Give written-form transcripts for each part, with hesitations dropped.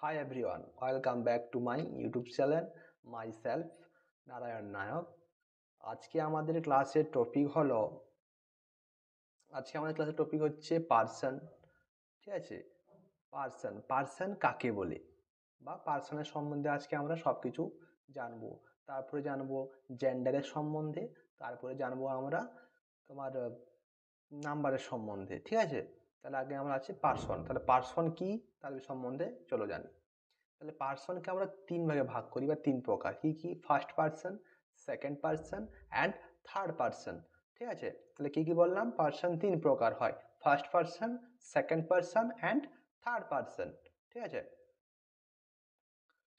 Hi everyone, welcome back to my YouTube channel. Myself Narayan নায়ক। আজকে আমাদের ক্লাসের টপিক হচ্ছে পার্সন। ঠিক আছে, পার্সন কাকে বলে বা পার্সনের সম্বন্ধে আজকে আমরা সবকিছু জানবো। তারপরে জানবো জেন্ডারের সম্বন্ধে, তারপরে জানবো আমরা তোমার নাম্বারের সম্বন্ধে। ঠিক আছে, তাহলে আগে আমরা আছে পার্সন। তাহলে পার্সন কি তার সম্বন্ধে চলো জানি। তাহলে পার্সনকে আমরা তিন ভাগে ভাগ করি বা তিন প্রকার। কি কি? First person, second person and third person. ঠিক আছে, তাহলে কি কি বললাম? পার্সন তিন প্রকার হয়, first person, second person and third person. ঠিক আছে,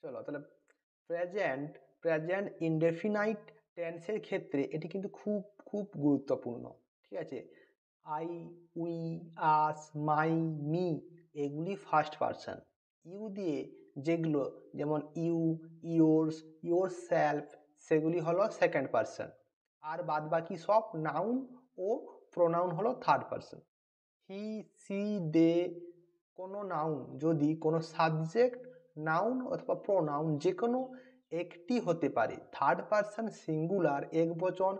চলো তাহলে প্রেজেন্ট ইনডেফিনাইট টেন্সের ক্ষেত্রে এটি কিন্তু খুব খুব গুরুত্বপূর্ণ। ঠিক আছে, I, we, us, my, me এগুলি ফার্স্ট পার্সন। ইউ দিয়ে যেগুলো, যেমন ইউ, ইয়োর্স, ইয়োর সেলফ, সেগুলি হলো সেকেন্ড পার্সন। আর বাদ বাকি সব নাউন ও প্রোনাউন হলো থার্ড পার্সন। হি, সি, দে কোনো নাউন যদি কোনো সাবজেক্ট, নাউন অথবা প্রোনাউন যে কোনো একটি হতে পারে, থার্ড পার্সন সিঙ্গুলার একবচন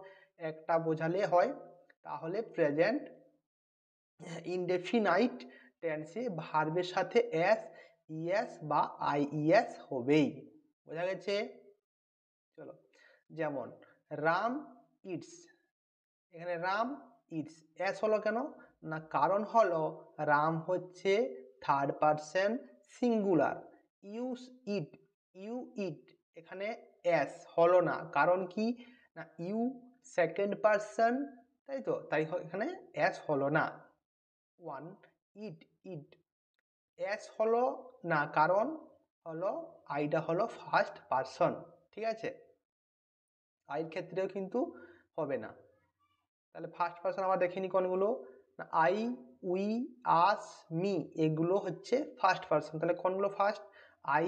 একটা বোঝালে হয়, তাহলে প্রেজেন্ট ইনডেফিনাইট টেন্সে ভার্বের সাথে এস, ইএস বা আইইএস হবেই। বোঝা গেছে? চলো, যেমন রাম ইটস, এখানে রাম ইটস এস হলো কেন না? কারণ হলো রাম হচ্ছে third person singular. Use it, you it এখানে এস হলো না, কারণ কি না ইউ সেকেন্ড পার্সন, তাই তো, তাই এখানে এস হলো না। ওয়ান ইট, ইট এস হলো না, কারণ হলো আইটা হলো ফার্স্ট পার্সন। ঠিক আছে, আইর ক্ষেত্রেও কিন্তু হবে না। তাহলে ফার্স্ট পার্সন আবার দেখিনি কোনগুলো? আই, উই, আস, মি এগুলো হচ্ছে ফার্স্ট পার্সন। তাহলে কোনগুলো first? I,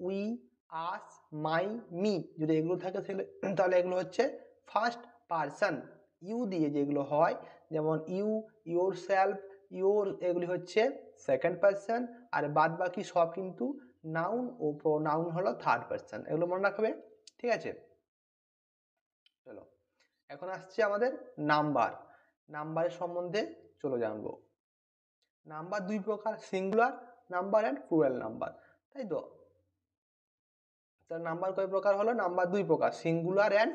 we, us, my, me যদি এগুলো থাকে তাহলে এগুলো হচ্ছে ফার্স্ট পার্সন। ইউ দিয়ে যেগুলো হয়, যেমন ইউ, ইয়োর সেলফ, ইয়োর এগুলি হচ্ছে সেকেন্ড পার্সন। আর বাদ বাকি সব কিন্তু নাউন ও প্রোনাউন হলো থার্ড পার্সন। এগুলো মনে রাখবে। ঠিক আছে, চলো এখন আসছে আমাদের নাম্বারের সম্বন্ধে চলো জানবো। নাম্বার দুই প্রকার, singular number and plural number, তাই তো? তার নাম্বার কয় প্রকার হলো? নাম্বার দুই প্রকার, সিঙ্গুলার অ্যান্ড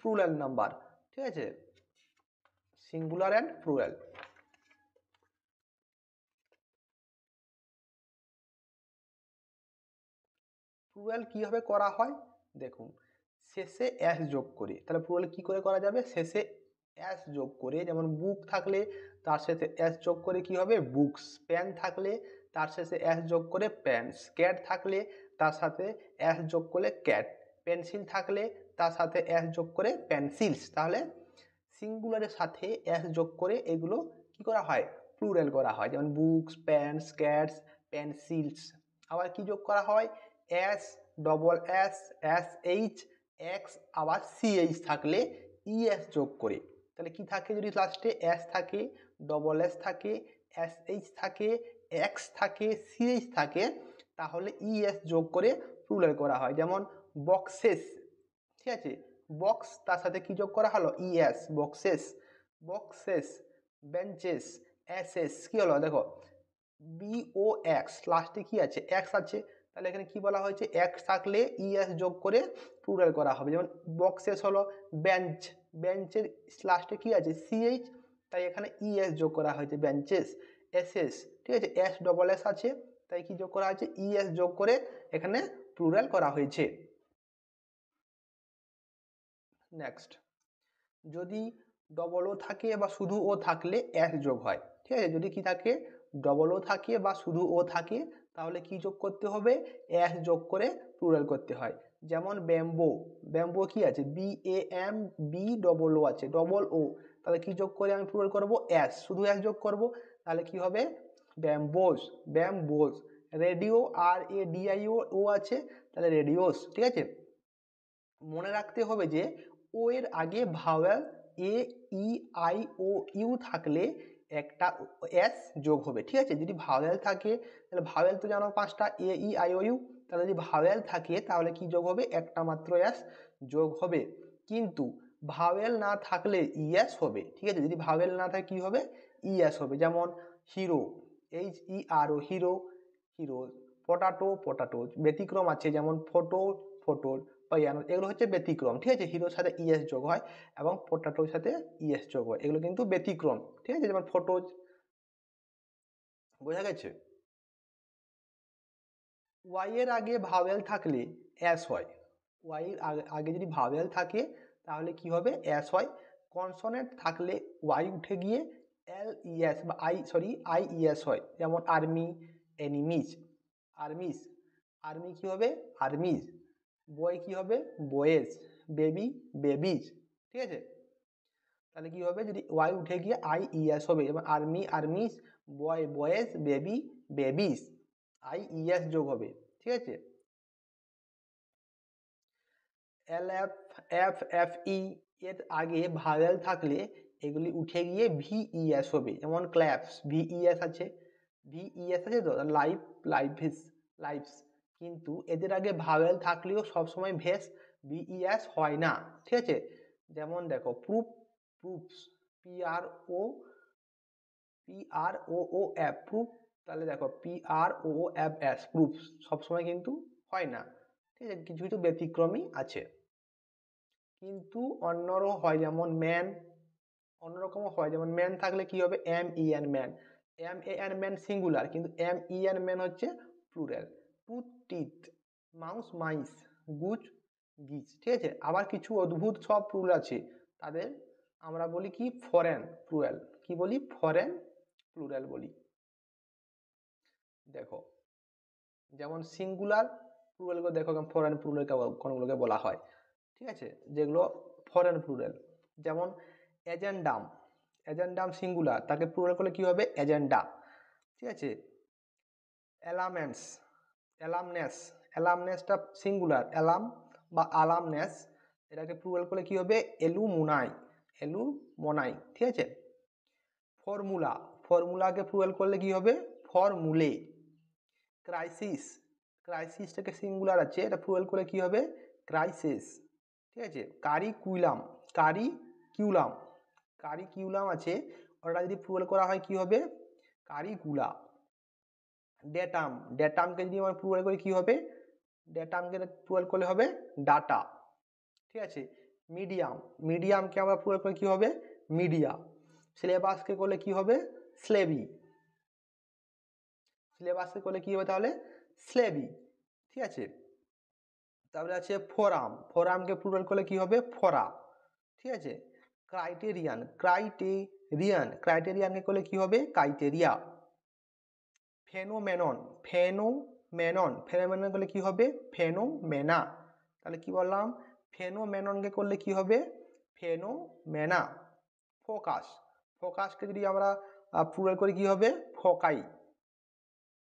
প্লুরাল নাম্বার। ঠিক আছে, সিঙ্গুলার অ্যান্ড প্লুরাল। প্লুরাল কিভাবে করা হয় দেখুন, শেষে এস যোগ করে। তাহলে প্লুরাল কি করে করা যাবে? শেষে এস যোগ করে, যেমন বুক থাকলে তার শেষে এস যোগ করে কি হবে? বুকস। পেন থাকলে তার শেষে এস যোগ করে প্যান্টস। ক্যাট থাকলে তার সাথে এস যোগ করে ক্যাট। পেন্সিল থাকলে তার সাথে এস যোগ করে পেন্সিলস। তাহলে সিঙ্গুলারের সাথে এস যোগ করে এগুলো কি করা হয়? প্লুরাল করা হয়, যেমন বুকস, প্যান্টস, ক্যাটস, পেন্সিলস। আবার কি যোগ করা হয়? S, double S, S H, x, আবার সিএইচ থাকলে ইএস যোগ করে। তাহলে কি থাকে? যদি লাস্টে এস থাকে, ডবল এস থাকে, এস এইচ থাকে, এক্স থাকে, সিএইচ থাকে, তাহলে ইএস যোগ করে প্লুরাল করা হয়। যেমন বক্সেস। ঠিক আছে, বক্স তার সাথে কি যোগ করা হলো? ES, boxes. Boxes, benches, SS কি হলো? দেখো বিও এক্স, লাস্টে কি আছে? এক্স আছে। তাহলে এখানে কি বলা হয়েছে? এক্স থাকলে ইএস যোগ করে প্লুরাল করা হবে। যেমন বক্সেস হলো বেঞ্চ, বেঞ্চের লাস্টে কি আছে? সিএইচ, তাই এখানে ইএস যোগ করা হয়েছে, বেঞ্চেস। এসএস, ঠিক আছে, এস ডবল এস আছে, তাই কি যোগ করা হয়েছে? ইএস যোগ করে এখানে প্লুরাল করা হয়েছে। নেক্সট, যদি ডবল ও থাকে বা শুধু ও থাকলে এস যোগ হয়। ঠিক আছে, যদি কি থাকে? ডবল ও থাকে বা শুধু ও থাকে, তাহলে কি যোগ করতে হবে? এস যোগ করে প্লুরাল করতে হয়। যেমন ব্যাম্বো, ব্যাম্বো কি আছে? B A M B double O আছে, ডবল ও, তাহলে কি যোগ করে আমি প্লুরাল করব? এস, শুধু এস যোগ করব, তাহলে কি হবে? ব্যাম্বোস, ব্যাম্বোস। রেডিও, আর এ ডিআইও ও আছে, তাহলে রেডিওস। ঠিক আছে, মনে রাখতে হবে যে ও এর আগে vowel A, E, I, O, U থাকলে একটা এস যোগ হবে, ঠিক আছে। যদি ভাওয়েল থাকে তাহলে ভাওয়েল তো জানো 5টা, এ ই আই ও ইউ, তাহলে যদি ভাওয়েল থাকে তাহলে কি যোগ হবে, একটা মাত্র এস যোগ হবে। কিন্তু ভাওয়েল না থাকলে ইএস হবে, ঠিক আছে। যদি ভাওয়েল না থাকে কি হবে, ইএস হবে। যেমন হিরো, এইচ ই আর ও, হিরো হিরো। পটাটো পটাটো, ব্যতিক্রম আছে যেমন ফটো ফটোর, পায়ানো, এগুলো হচ্ছে ব্যতিক্রম, ঠিক আছে। হিরোর সাথে ইএস যোগ হয় এবং পটাটোর সাথে ইএস যোগ হয়, এগুলো কিন্তু ব্যতিক্রম, ঠিক আছে। যেমন ফটোজ, বোঝা গেছে। ওয়াই এর আগে ভাওয়েল থাকলে অ্যাস হয়, ওয়াই এর আগে যদি ভাওয়েল থাকে তাহলে কি হবে, অ্যাস হয়। কনসোনেন্ট থাকলে ওয়াই উঠে গিয়ে এল ইএস বা আই ইএস হয়। যেমন আর্মি, এনিমিজ, আর্মিস, আর্মি কি হবে, আর্মিজ। বয় কি হবে, বয়েজ, বেবি, বেবিজ, ঠিক আছে। তাহলে কি হবে, যদি ওয়াই উঠে গিয়ে আই ইএস হবে, যেমন army, armies, boy, boys, baby, babies, I ES যোগ হবে, ঠিক আছে। L F, F F E এর আগে ভাওয়েল থাকলে এগুলি উঠে গিয়ে ভিইএস হবে। যেমন ক্ল্যাপস, ভিইএস আছে, ভিইএস আছে তো, লাইফ, লাইফিস, লাইফস। কিন্তু এদের আগে ভাওয়েল থাকলেও সবসময় ভেস ভিইএস হয় না, ঠিক আছে। যেমন দেখো প্রুফ, প্রুফস, পি আর ও, পি আর ও ও এফ, প্রুফ। তাহলে দেখো পি আর ও ও এফ এস, প্রুফ সবসময় কিন্তু হয় না, ঠিক আছে। কিছু কিছু ব্যতিক্রমী আছে, কিন্তু অন্যরও হয়। যেমন ম্যান, অন্যরকমও হয়। যেমন ম্যান থাকলে কি হবে, M E N, man, M A N man singular, কিন্তু এম ই এন ম্যান হচ্ছে plural. Tooth, teeth, mouse, mice, goose, geese, ঠিক আছে। আবার কিছু অদ্ভুত সব প্লুরাল আছে, তাদের আমরা বলি কি, ফরেন প্লুরাল। কি বলি, ফরেন প্লুরাল বলি। দেখো যেমন সিঙ্গুলার প্লুরালগুলো দেখো, ফরেন প্লুরাল কোনগুলোকে বলা হয়, ঠিক আছে, যেগুলো ফরেন প্লুরাল। যেমন এজেন্ডাম, এজেন্ডাম সিঙ্গুলার, তাকে প্লুরাল করলে কি হবে, এজেন্ডা, ঠিক আছে। অ্যালামেন্টস, অ্যালামনেস, অ্যালামনেসটা সিঙ্গুলার, অ্যালাম বা আলামনেস, এটাকে প্লুরাল করলে কি হবে, এলুমুনাই, এলুমনাই, ঠিক আছে। ফর্মুলা, ফর্মুলাকে প্লুরাল করলে কি হবে, ফর্মুলে। ক্রাইসিস, ক্রাইসিসটাকে সিঙ্গুলার আছে, এটা প্লুরাল করলে কি হবে, ক্রাইসিস, ঠিক আছে। কারিকুলাম, কারিকিউলাম, কারিকিউলাম আছে, ওটা যদি প্লুরাল করা হয় কি হবে, কারিকুলা। ডেটাম, ডেটামকে যদি আমরা প্লুরাল করি কি হবে, ডেটামকে প্লুরাল করলে হবে ডাটা, ঠিক আছে। মিডিয়াম, মিডিয়ামকে আমরা প্লুরাল করলে কি হবে, মিডিয়া। সিলেবাসকে করলে কি হবে, স্লেভি, সিলেবাসকে করলে কি হবে তাহলে, স্লেভি, ঠিক আছে। তারপরে আছে ফোরাম, ফোরামকে প্লুরাল করলে কি হবে, ফোরা, ঠিক আছে। ক্রাইটেরিয়ান, ক্রাইটেরিয়ান, ক্রাইটেরিয়ানকে করলে কি হবে, ক্রাইটেরিয়া। ফেনোমেনন, ফেনোমেনন, ফেনোমেনন করলে কি হবে, ফেনোমেনা। তাহলে কি বললাম, ফেনোমেননকে করলে কি হবে, ফেনোমেনা। ফোকাস, ফোকাসকে যদি আমরা প্লুরাল করি কি হবে, ফোকাই।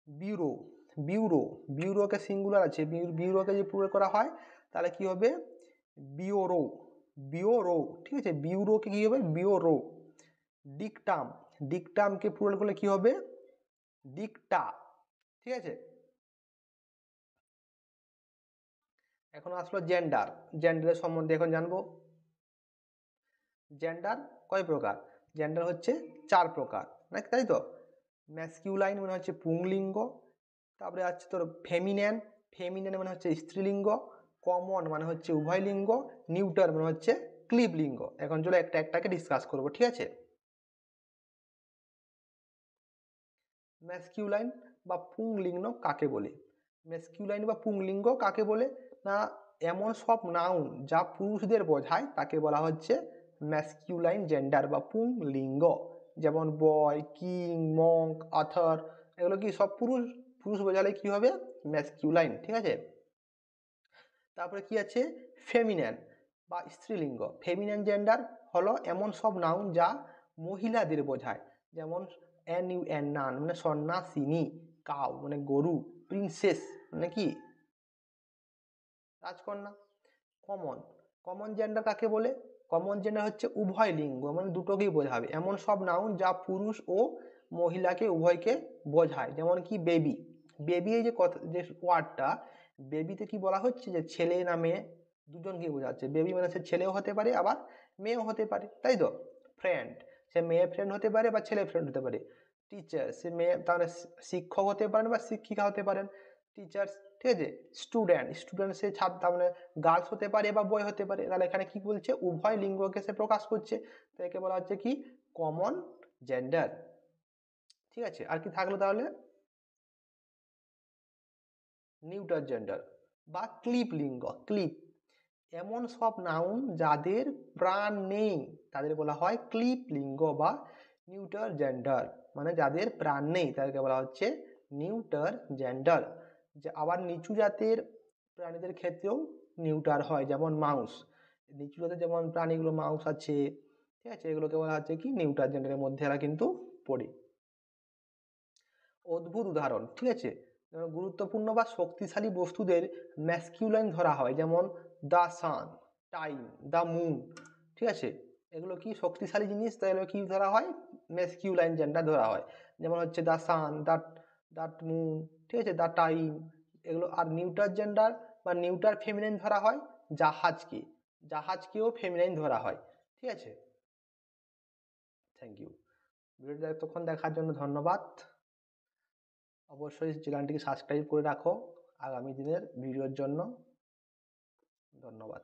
ব্যুরো, ব্যুরো, ব্যুরোকে সিঙ্গুলার আছে, ব্যুরোকে যদি প্লুরাল করা হয় তাহলে কি হবে, বিওরো, বিওরো, ঠিক আছে। ব্যুরোকে কি হবে, বিওরো। ডিকটাম, ডিকটামকে প্লুরাল করলে কি হবে, ডিকটা, ঠিক আছে। এখন আসলো জেন্ডার, জেন্ডারের সম্বন্ধে এখন জানবো। জেন্ডার কয় প্রকার, জেন্ডার হচ্ছে 4 প্রকার, নাকি তাই তো। ম্যাসকিউলাইন মানে হচ্ছে পুংলিঙ্গ, তারপরে আছে তোর ফেমিনেন, ফেমিনেন মানে হচ্ছে স্ত্রীলিঙ্গ, কমন মানে হচ্ছে উভয় লিঙ্গ, নিউটার মানে হচ্ছে ক্লিব লিঙ্গ। এখন চলো একটা একটাকে ডিসকাস করবো, ঠিক আছে। ম্যাসকিউলাইন বা পুংলিঙ্গ কাকে বলে, ম্যাসকিউলাইন বা পুংলিঙ্গ কাকে বলে না, এমন সব নাউন যা পুরুষদের বোঝায় তাকে বলা হচ্ছে ম্যাসকিউলাইন জেন্ডার বা পুংলিঙ্গ। যেমন বয়, কিং, মঙ্ক, অথর, এগুলো কি সব পুরুষ, পুরুষ বোঝালে কি হবে, ম্যাসকিউলাইন, ঠিক আছে। তারপরে কি আছে, ফেমিনেন বা স্ত্রীলিঙ্গ। ফেমিনেন জেন্ডার হলো এমন সব নাউন যা মহিলাদের বোঝায়। যেমন NUN, নান মানে সন্ন্যাসিনী, কাউ মানে গরু, প্রিন্সেস মানে কি, রাজকন্যা। কমন, কমন জেন্ডার কাকে বলে, কমন জেন্ডার হচ্ছে উভয় লিঙ্গ, মানে দুটোকেই বোঝাবে এমন সব নাউন যা পুরুষ ও মহিলাকে উভয়কে বোঝায়। যেমন কি বেবি, বেবি এই যে কথা যে ওয়ার্ডটা, বেবিতে কি বলা হচ্ছে যে ছেলে না মেয়ে দুজনকেই বোঝাচ্ছে। বেবি মানে সে ছেলেও হতে পারে আবার মেয়েও হতে পারে, তাই তো। ফ্রেন্ড, সে মেয়ে ফ্রেন্ড হতে পারে বা ছেলে ফ্রেন্ড হতে পারে। টিচার, সে মেয়ে তাহলে শিক্ষক হতে পারেন বা শিক্ষিকা হতে পারেন, টিচার্স, ঠিক আছে। স্টুডেন্ট, স্টুডেন্ট সে ছাত্র তার মানে গার্লস হতে পারে বা বয় হতে পারে। তাহলে এখানে কি বলছে, উভয় লিঙ্গকে সে প্রকাশ করছে, তো একে বলা হচ্ছে কি কমন জেন্ডার। ঠিক আছে, আর কি থাকলো তাহলে, নিউটার জেন্ডার বা ক্লিপ লিঙ্গ। ক্লিপ, এমন সব নাউন যাদের প্রাণ নেই তাদের বলা হয় ক্লিপ লিঙ্গ বা নিউটার জেন্ডার, মানে যাদের প্রাণ নেই তাদেরকে বলা হচ্ছে নিউটার জেন্ডার। যে আবার নিচু জাতের প্রাণীদের ক্ষেত্রেও নিউটার হয়, যেমন মাউস, নিচু জাতের যেমন প্রাণীগুলো মাউস আছে, ঠিক আছে, এগুলোকে বলা হচ্ছে কি নিউটার জেন্ডারের মধ্যে এরা কিন্তু পড়ে। অদ্ভুত উদাহরণ, ঠিক আছে, গুরুত্বপূর্ণ বা শক্তিশালী বস্তুদের ম্যাসকিউলাইন ধরা হয়, যেমন the sun, time, the moon, ঠিক আছে, এগুলো কি শক্তিশালী জিনিস, তাই এগুলো কি ধরা হয়, ম্যাসকিউলাইন জেন্ডার ধরা হয়। যেমন হচ্ছে দ্য সান, দ্য মুন, ঠিক আছে, দ্য টাইম, এগুলো। আর নিউটার জেন্ডার বা নিউটার ফেমিনাইন ধরা হয় জাহাজকে, জাহাজকেও ফেমিনাইন ধরা হয়, ঠিক আছে। থ্যাংক ইউ, ভিডিওটা এতক্ষণ দেখার জন্য ধন্যবাদ। অবশ্যই চ্যানেলটিকে সাবস্ক্রাইব করে রাখো আগামী দিনের ভিডিওর জন্য। ধন্যবাদ।